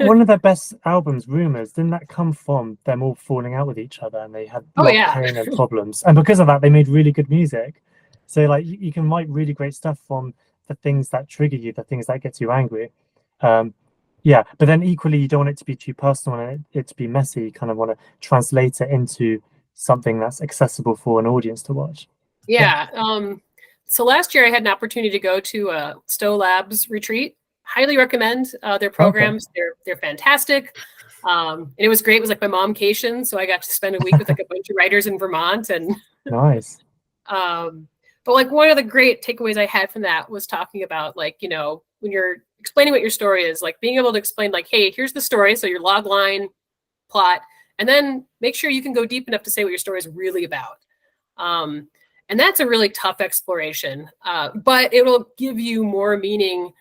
One of their best albums, Rumors, didn't that come from them all falling out with each other and they had a lot of pain and problems, and because of that they made really good music. So like you can write really great stuff from the things that trigger you, the things that get you angry. But then equally you don't want it to be too personal and it to be messy. You kind of want to translate it into something that's accessible for an audience to watch. So last year I had an opportunity to go to a Stowe Labs retreat. Highly recommend their programs. Okay. They're fantastic. And it was great. It was like my momcation, so I got to spend a week with like a bunch of writers in Vermont. And nice. But like one of the great takeaways I had from that was talking about like, you know, when you're explaining what your story is, like being able to explain like, hey, here's the story. So your log line, plot, and then make sure you can go deep enough to say what your story is really about. And that's a really tough exploration, but it will give you more meaning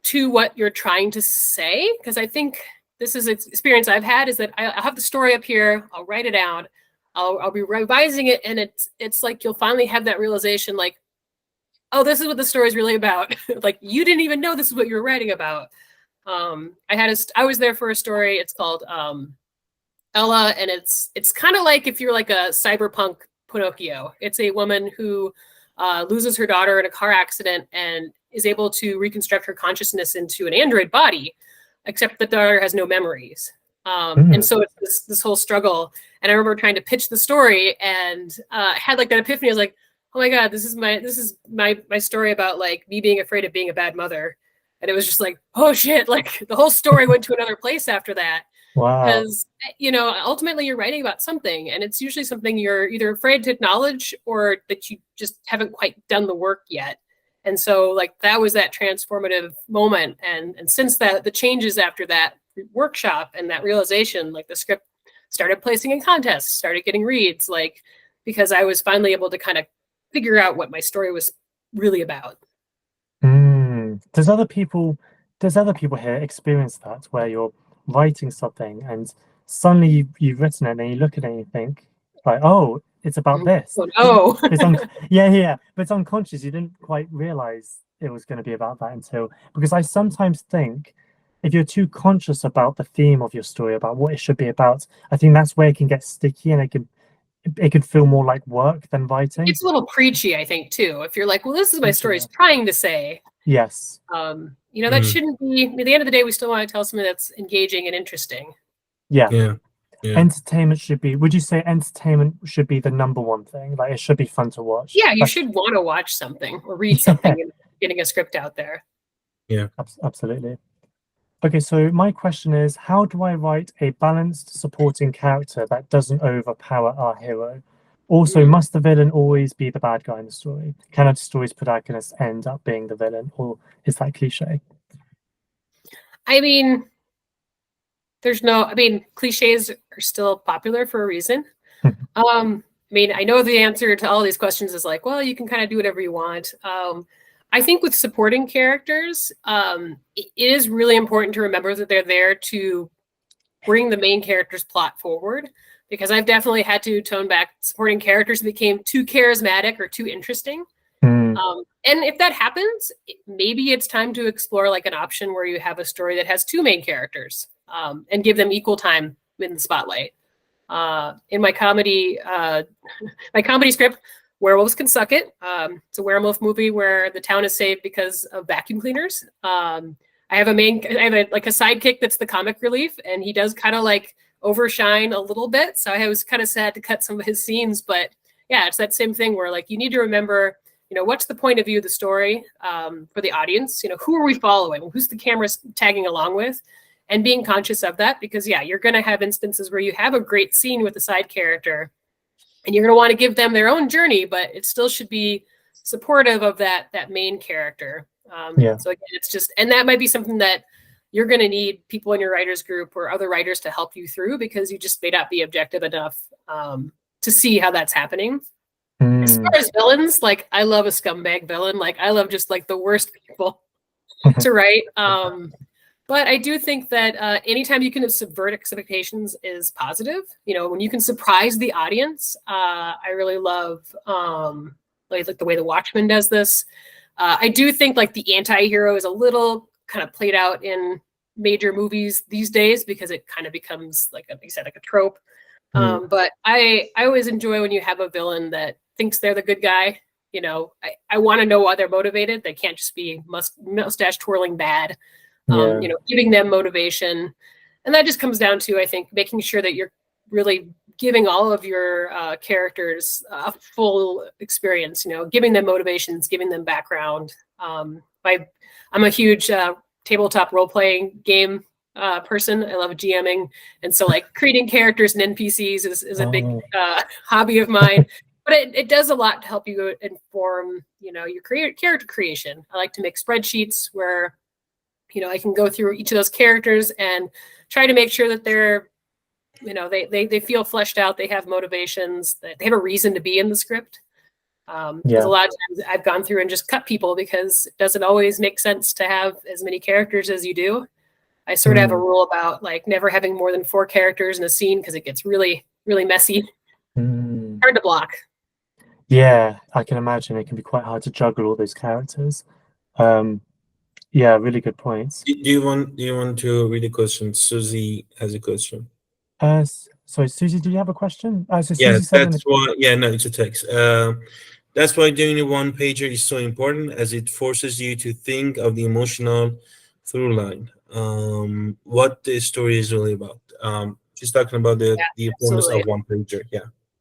to what you're trying to say. Because I think this is an experience I've had, is that I'll have the story up here, I'll write it out, I'll be revising it, and it's like you'll finally have that realization, like, oh, this is what the story is really about. Like you didn't even know this is what you were writing about. I was there for a story. It's called Ella, and it's kind of like if you're like a cyberpunk Pinocchio. It's a woman who loses her daughter in a car accident and is able to reconstruct her consciousness into an android body, except the daughter has no memories. And so it's this whole struggle. And I remember trying to pitch the story and had like that epiphany. I was like, oh my God, this is my story about like me being afraid of being a bad mother. And it was just like, oh shit, like the whole story went to another place after that. Wow. Because, you know, ultimately you're writing about something, and it's usually something you're either afraid to acknowledge or that you just haven't quite done the work yet. And so like that was that transformative moment. And since that, the changes after that workshop and that realization, like the script started placing in contests, started getting reads, like, because I was finally able to kind of figure out what my story was really about. Does other people here experience that, where you're writing something and suddenly you've written it and you look at it and you think like, oh, it's about this. Oh, yeah, but it's unconscious. You didn't quite realize it was going to be about that because I sometimes think if you're too conscious about the theme of your story, about what it should be about, I think that's where it can get sticky and it could feel more like work than writing. It's a little preachy, I think, too. If you're like, well, this is my story's trying to say. Yes. You know, that shouldn't be, at the end of the day, we still want to tell something that's engaging and interesting. Yeah. Entertainment should be, would you say entertainment should be the number one thing? Like it should be fun to watch? Yeah, you should want to watch something or read something and getting a script out there. Yeah. Absolutely. Okay, so my question is, how do I write a balanced supporting character that doesn't overpower our hero? Also, must the villain always be the bad guy in the story? Can a story's protagonist end up being the villain, or is that cliche? I mean, cliches are still popular for a reason. I mean, I know the answer to all these questions is like, well, you can kind of do whatever you want. I think with supporting characters, it is really important to remember that they're there to bring the main character's plot forward, because I've definitely had to tone back supporting characters that became too charismatic or too interesting. And if that happens, maybe it's time to explore like an option where you have a story that has two main characters and give them equal time in the spotlight. In my comedy script, Werewolves Can Suck It. It's a werewolf movie where the town is saved because of vacuum cleaners. I have a sidekick that's the comic relief, and he does kind of like overshine a little bit. So I was kind of sad to cut some of his scenes, but yeah, it's that same thing where like you need to remember, you know, what's the point of view of the story for the audience? You know, who are we following? Who's the camera tagging along with? And being conscious of that, because yeah, you're going to have instances where you have a great scene with a side character and you're going to want to give them their own journey, but it still should be supportive of that main character. So again, it's just, and that might be something that you're going to need people in your writers group or other writers to help you through, because you just may not be objective enough to see how that's happening. As far as villains, like I love a scumbag villain. Like I love just like the worst people. to write. But I do think that anytime you can subvert expectations is positive. You know, when you can surprise the audience, I really love like the way The Watchmen does this. I do think like the anti-hero is a little kind of played out in major movies these days because it kind of becomes like you said, like a trope. But I always enjoy when you have a villain that thinks they're the good guy. You know, I want to know why they're motivated. They can't just be mustache twirling bad. You know, giving them motivation. And that just comes down to, I think, making sure that you're really giving all of your characters a full experience, you know, giving them motivations, giving them background. I'm a huge tabletop role-playing game person. I love GMing. And so like creating characters and NPCs is a big hobby of mine. But it does a lot to help you inform, you know, your character creation. I like to make spreadsheets where, you know, I can go through each of those characters and try to make sure that they're, you know, they feel fleshed out. They have motivations, that they have a reason to be in the script. Because a lot of times I've gone through and just cut people because it doesn't always make sense to have as many characters as you do. I sort of have a rule about like never having more than 4 characters in a scene because it gets really, really messy. Hard to block. Yeah, I can imagine it can be quite hard to juggle all those characters. Yeah, really good points. Do you want to read a question? Susie has a question. Sorry, Susie, do you have a question? So Susie Yeah, said that's why. Yeah, no, it's a text. That's why doing a one pager is so important, as it forces you to think of the emotional through line. What the story is really about. She's talking about the importance of one pager. Yeah.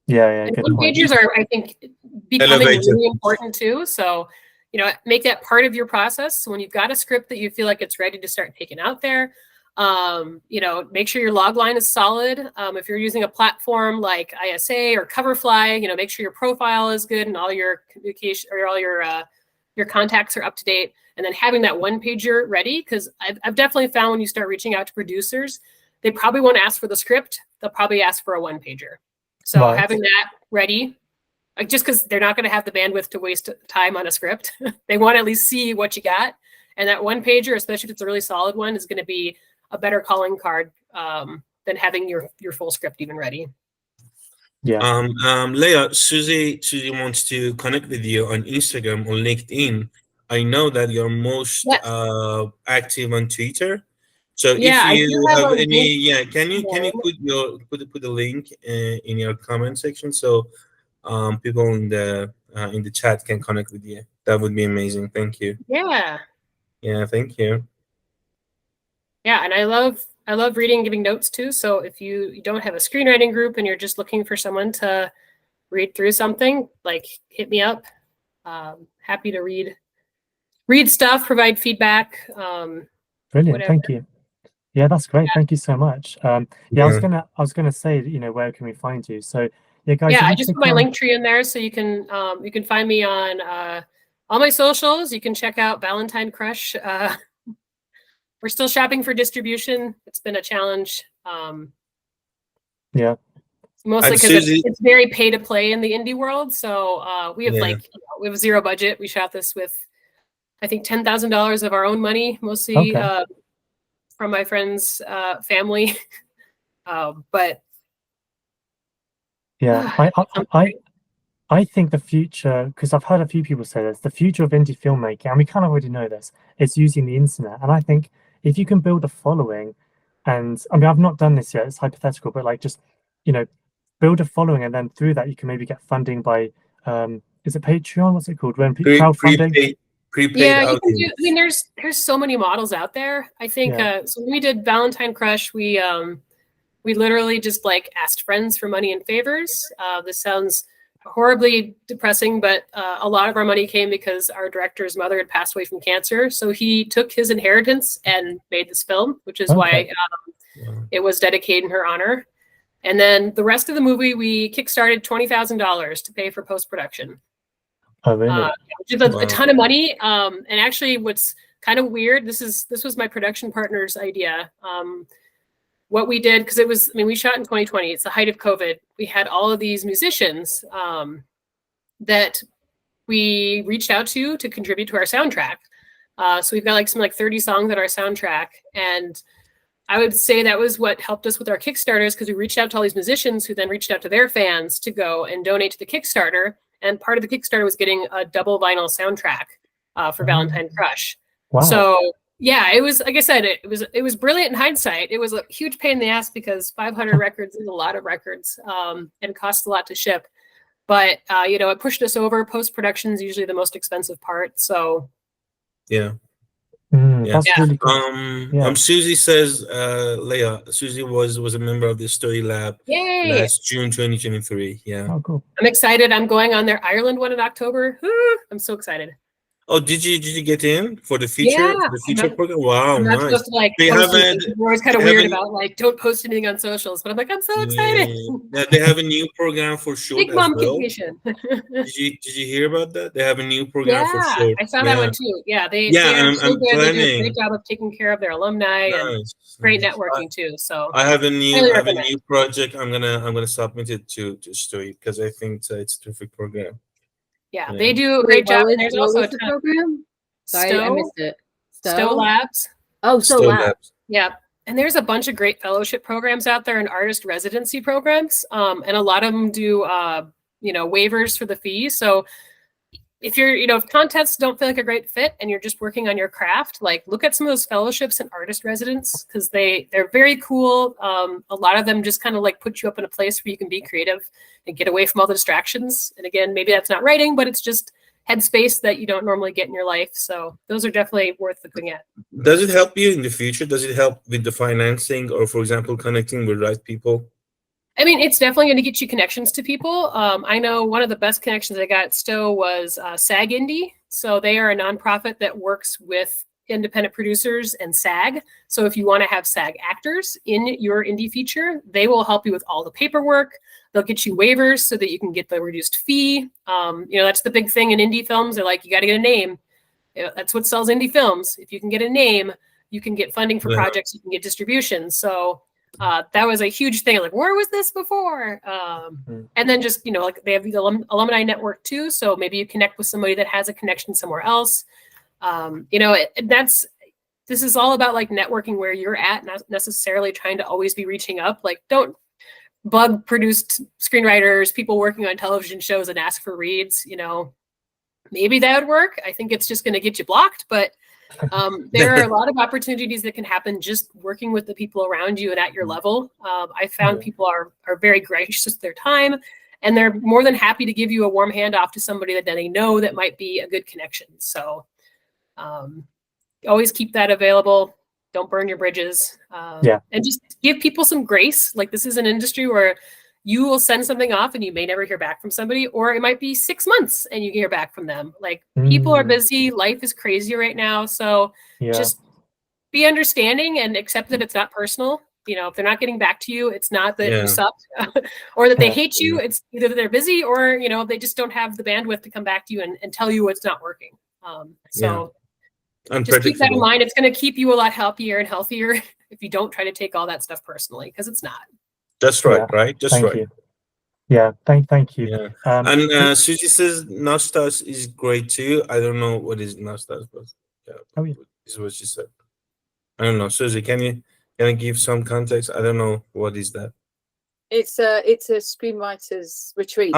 Yeah, and one pagers are, I think, becoming really important too. So, you know, make that part of your process. So when you've got a script that you feel like it's ready to start taking out there, you know, make sure your log line is solid. If you're using a platform like ISA or Coverfly, you know, make sure your profile is good and all your communication or all your contacts are up to date. And then having that one pager ready, because I've definitely found when you start reaching out to producers, they probably won't ask for the script. They'll probably ask for a one pager. So having that ready, like just because they're not going to have the bandwidth to waste time on a script, they want to at least see what you got. And that one pager, especially if it's a really solid one, is going to be a better calling card than having your full script even ready. Yeah. Leah, Susie wants to connect with you on Instagram or LinkedIn. I know that you're most active on Twitter. So if you have any, can you put the link in your comment section so people in the chat can connect with you? That would be amazing. Thank you. Yeah. Yeah, thank you. Yeah, and I love reading and giving notes too. So if you don't have a screenwriting group and you're just looking for someone to read through something, like hit me up. Happy to read stuff, provide feedback. Brilliant, whatever. Thank you. Yeah, that's great. Thank you so much. I was gonna say, you know, where can we find you? So yeah, guys. Yeah, I just put my link tree in there, so you can find me on all my socials. You can check out Valentine Crush. We're still shopping for distribution. It's been a challenge. Yeah. Mostly because it's very pay to play in the indie world. So we have we have zero budget. We shot this with, I think, $10,000 of our own money, mostly from my friend's family. But yeah, I think the future, because I've heard a few people say this, the future of indie filmmaking, and we kind of already know this, is using the internet. And I think if you can build a following, and I mean, I've not done this yet, it's hypothetical, but like just, you know, build a following, and then through that you can maybe get funding by, is it Patreon? What's it called? When crowdfunding? Yeah, you can do. I mean, there's so many models out there. I think so. When we did Valentine Crush, we literally just like asked friends for money and favors. This sounds horribly depressing, but a lot of our money came because our director's mother had passed away from cancer. So he took his inheritance and made this film, which is why it was dedicated in her honor. And then the rest of the movie, we kickstarted $20,000 to pay for post-production. Oh, really? Which is a ton of money. And actually, what's kind of weird, this was my production partner's idea. What we did, because we shot in 2020. It's the height of COVID. We had all of these musicians that we reached out to contribute to our soundtrack. So we've got like some like 30 songs at our soundtrack. And I would say that was what helped us with our Kickstarters, because we reached out to all these musicians who then reached out to their fans to go and donate to the Kickstarter. And part of the Kickstarter was getting a double vinyl soundtrack for Valentine Crush. Wow. So yeah, it was, like I said, it was brilliant in hindsight. It was a huge pain in the ass because 500 records is a lot of records, and costs a lot to ship. But it pushed us over. Post-production is usually the most expensive part. So yeah. That's really cool. Susie says, Leah, Susie was a member of the study lab last June 2023. Yeah. Oh, cool. I'm excited. I'm going on their Ireland one in October. I'm so excited. Oh, did you get in for the feature program? Wow, I'm not nice. supposed to like we're always kind of weird about like don't post anything on socials, but I'm like, I'm so excited. Yeah, they have a new program for short Big as Mom well. Vacation. Did you hear about that? They have a new program for short. I saw that one too. Yeah, they are so good. They do a great job of taking care of their alumni and great networking too. So I have a new project. I'm gonna submit it to Story because I think it's a terrific program. Yeah, they do a great job. And there's also a program. Sorry, I missed it. Stowe Labs. Oh, Stowe Labs. Yeah. And there's a bunch of great fellowship programs out there and artist residency programs. And a lot of them do, waivers for the fees. So if if contests don't feel like a great fit and you're just working on your craft, like look at some of those fellowships and artist residents because they're very cool. A lot of them just kind of like put you up in a place where you can be creative and get away from all the distractions. And again, maybe that's not writing, but it's just headspace that you don't normally get in your life. So those are definitely worth looking at. Does it help you in the future? Does it help with the financing or, for example, connecting with right people? I mean, it's definitely going to get you connections to people. I know one of the best connections I got at Stowe was SAG Indie. So they are a nonprofit that works with independent producers and SAG. So if you want to have SAG actors in your indie feature, they will help you with all the paperwork. They'll get you waivers so that you can get the reduced fee. That's the big thing in indie films. They're like, you got to get a name. That's what sells indie films. If you can get a name, you can get funding for projects, you can get distribution. So that was a huge thing. Like, where was this before? And then just, like they have the alumni network too. So maybe you connect with somebody that has a connection somewhere else. This is all about like networking where you're at, not necessarily trying to always be reaching up. Like, don't bug produced screenwriters, people working on television shows and ask for reads. Maybe that would work. I think it's just going to get you blocked, but there are a lot of opportunities that can happen just working with the people around you and at your level. I found people are very gracious with their time, and they're more than happy to give you a warm handoff to somebody that they know that might be a good connection. So always keep that available. Don't burn your bridges. And just give people some grace. Like, this is an industry where you will send something off and you may never hear back from somebody, or it might be 6 months and you hear back from them. Like, people are busy. Life is crazy right now. So just be understanding and accept that it's not personal. If they're not getting back to you, it's not that you suck or that they hate you. It's either that they're busy or, they just don't have the bandwidth to come back to you and tell you what's not working. Just keep that in mind. It's going to keep you a lot happier and healthier if you don't try to take all that stuff personally, because it's not. That's right, right? Just thank right. You. Yeah, thank you. Yeah. And Susie says Nastas is great too. I don't know what is Nastas, but this is what she said. I don't know. Susie, can you give some context? I don't know what is that. It's a screenwriters retreat.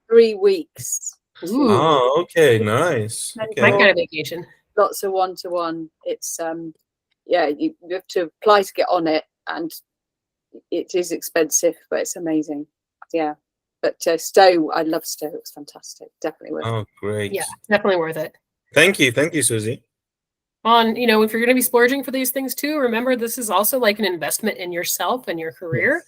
3 weeks. Ooh. Oh, okay, nice. Okay. My kind of vacation. Lots of one-to-one. It's you have to apply to get on it, and it is expensive, but it's amazing. Yeah. But Stowe, I love Stowe. It was fantastic. Definitely worth it. Oh, great. Yeah, definitely worth it. Thank you, Susie. If you're going to be splurging for these things too, remember this is also like an investment in yourself and your career.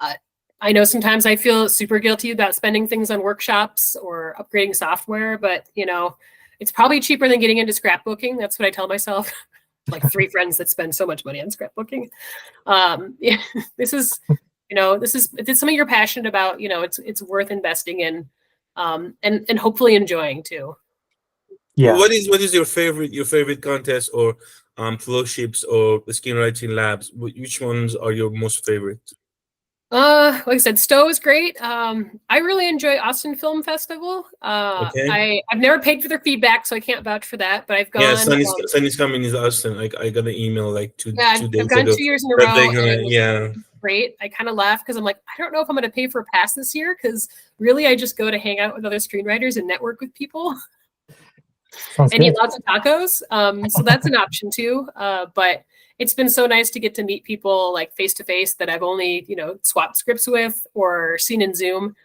Yes. I know sometimes I feel super guilty about spending things on workshops or upgrading software, but it's probably cheaper than getting into scrapbooking. That's what I tell myself. Like 3 friends that spend so much money on scrapbooking. This is if it's something you're passionate about, it's worth investing in, and hopefully enjoying too. Yeah. What is your favorite contest or fellowships or the screenwriting labs? Which ones are your most favorite? Like I said, Stowe is great. I really enjoy Austin Film Festival. Okay. I've never paid for their feedback, so I can't vouch for that. But I've Yeah, gone. Sunny's coming is Austin. I got an email like two Yeah, two I've days gone ago 2 years in a that row, they're and gonna. it was Yeah. great. I kind of laugh because I'm like, I don't know if I'm going to pay for a pass this year because really I just go to hang out with other screenwriters and network with people Sounds and eat good. lots of tacos. So that's an option too. But it's been so nice to get to meet people like face to face that I've only, swapped scripts with or seen in Zoom.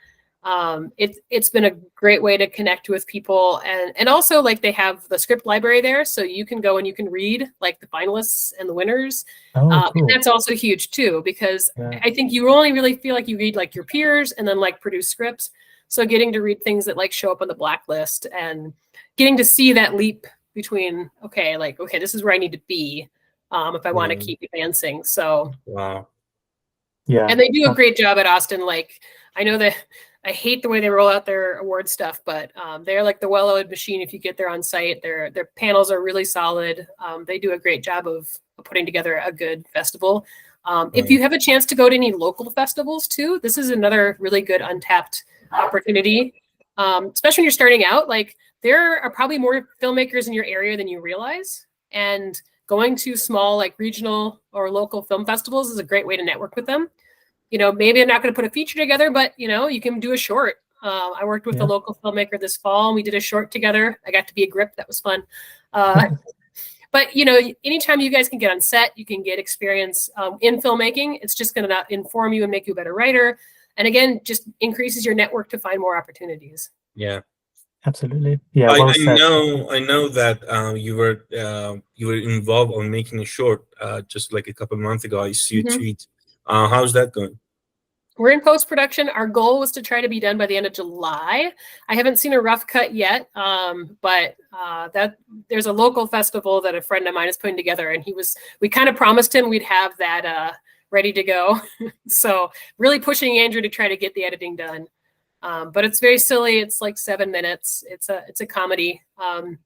It's been a great way to connect with people, and also like they have the script library there, so you can go and you can read like the finalists and the winners. Oh, And cool. that's also huge too, because Yeah. I think you only really feel like you read like your peers and then like produce scripts. So getting to read things that like show up on the blacklist and getting to see that leap between, okay, this is where I need to be if I want to keep advancing. So Wow. Yeah. and they do a great job at Austin. Like, I know that I hate the way they roll out their award stuff, but they're like the well-oiled machine. If you get there on site, their panels are really solid. They do a great job of putting together a good festival. If you have a chance to go to any local festivals too, this is another really good untapped opportunity. Especially when you're starting out, like there are probably more filmmakers in your area than you realize. And going to small like regional or local film festivals is a great way to network with them. Maybe I'm not going to put a feature together, but you can do a short. I worked with a local filmmaker this fall and we did a short together. I got to be a grip. That was fun. But anytime you guys can get on set, you can get experience in filmmaking. It's just going to inform you and make you a better writer. And again, just increases your network to find more opportunities. Yeah. Absolutely. Yeah. I said. know that you were involved on making a short just like a couple of months ago. I see you tweet. How's that going? We're in post-production. Our goal was to try to be done by the end of July. I haven't seen a rough cut yet, but that there's a local festival that a friend of mine is putting together, and we kind of promised him we'd have that ready to go. So really pushing Andrew to try to get the editing done. But it's very silly. It's like 7 minutes. It's a comedy.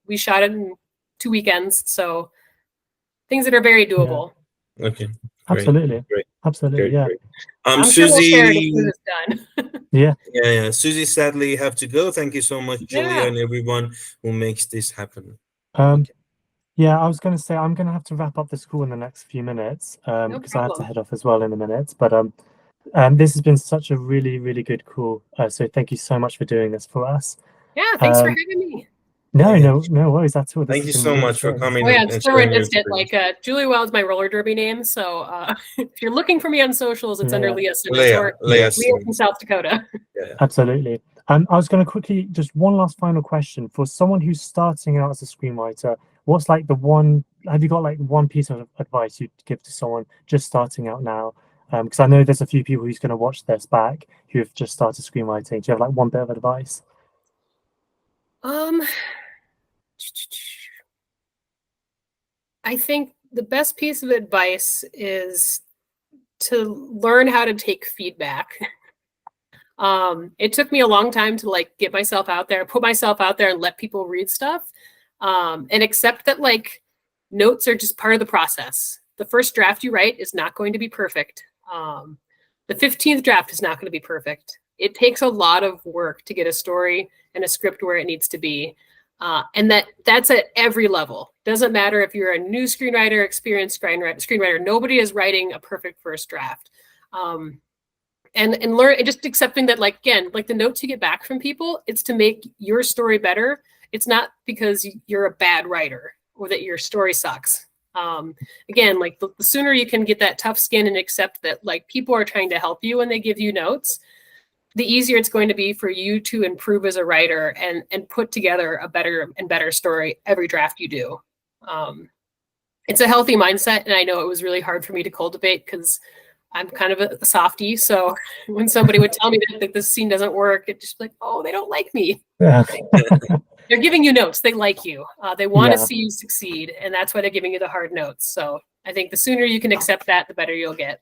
We shot it in 2 weekends, so things that are very doable. Yeah. Okay. Absolutely. Great. Absolutely. Yeah. Great. I'm Susie, sure we'll share it as soon as it's done. Yeah. Susie, sadly, you have to go. Thank you so much, Julia, and everyone who makes this happen. Yeah, I was going to say I'm going to have to wrap up this call in the next few minutes because I have to head off as well in a minute. But this has been such a really, really good call. So thank you so much for doing this for us. Yeah, thanks for having me. No worries at all. Thank you so much for coming. Oh yeah, it's so instant. Like Julie Wild is my roller derby name, so if you're looking for me on socials, it's under Leah Simmons or Leah from South Dakota. Absolutely. I was going to quickly, just one last final question for someone who's starting out as a screenwriter. What's like have you got like one piece of advice you'd give to someone just starting out now? Because I know there's a few people who's going to watch this back who have just started screenwriting. Do you have like one bit of advice? I think the best piece of advice is to learn how to take feedback. It took me a long time to like get myself out there, put myself out there and let people read stuff and accept that like notes are just part of the process. The first draft you write is not going to be perfect. The 15th draft is not going to be perfect. It takes a lot of work to get a story and a script where it needs to be. And that's at every level. Doesn't matter if you're a new screenwriter, experienced screenwriter, nobody is writing a perfect first draft. And learn, and just accepting that, like, again, like the notes you get back from people, it's to make your story better. It's not because you're a bad writer or that your story sucks. Again, like the sooner you can get that tough skin and accept that like people are trying to help you when they give you notes, the easier it's going to be for you to improve as a writer and put together a better and better story every draft you do. It's a healthy mindset. And I know it was really hard for me to cultivate because I'm kind of a softie. So when somebody would tell me that this scene doesn't work, it's just like, oh, they don't like me. Yeah. They're giving you notes. They like you. They want to see you succeed. And that's why they're giving you the hard notes. So I think the sooner you can accept that, the better you'll get.